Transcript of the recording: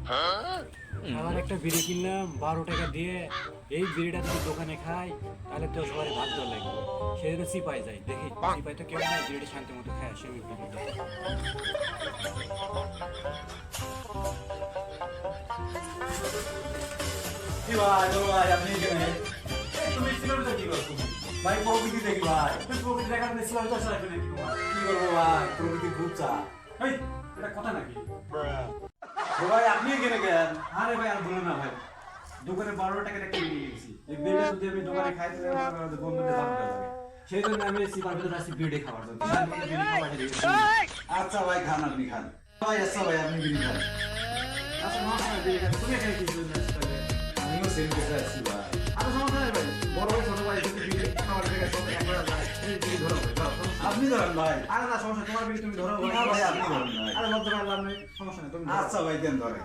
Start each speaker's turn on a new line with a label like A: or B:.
A: আমার একটা বিড়ি কিনলাম 12 টাকা দিয়ে। এই বিড়িটা যদি দোকানে খাই তাহলে তো সবাই ভাত দেওয়া লাগবে। সেজন্য সিপাই যাই, দেখি সিপাই তো কেউ নাই, বিড়িটা শান্তি মতো খাই আসি আমি বিড়িটা।
B: কি ভাই ও ভাই আপনি এখানে তুমি সিনেমাটা কি করছো ভাই প্রকৃতি দেখি ভাই
A: তুই প্রকৃতি দেখার জন্য সিপাই তো আসা লাগবে নাকি তোমার?
B: কি করবো ভাই প্রকৃতি খুব চা
A: এই, এটা কথা নাকি?
B: ও ভাই আপনি এখানে কেন
A: আরে ভাই আর বলো না ভাই, দোকানে 12 টাকা একটা বিড়ি নিয়েছি। এই বিড়িটা যদি আমি দোকানে খাই তাহলে আমার বন্ধুদের ভালো লাগে। সেই জন্য আমি সিপাই ভিতরে আসছি বিড়ি খাওয়ার জন্য। শান্তি মতো বিড়ি খাওয়া যায়।
B: আচ্ছা ভাই খান আপনি খান ভাই আচ্ছা ভাই আপনি বিড়ি খান
A: আচ্ছা সমস্যা নাই, বিড়ি খাই। তুমি এখানে কি জন্য আসছো তাহলে?
B: আমিও সেম কেসে আসছি ভাই
A: আরে সমস্যা নাই ভাই, বড় ভাই ছোট ভাই যদি বিড়ি খাওয়ার জায়গা সব একবার যায়, এই বিড়ি ধরো ভাই, ধরো, সমস্যা নাই।
B: আপনি ধরেন ভাই
A: আরে না সমস্যা, তোমার বিড়ি তুমি ধরো ভাই।
B: না ভাই আপনি ধরেন ভাই
A: আরে লজ্জা পাইলাম না, সমস্যা নাই তুমি ধরো।
B: আচ্ছা ভাই দেন ধরেন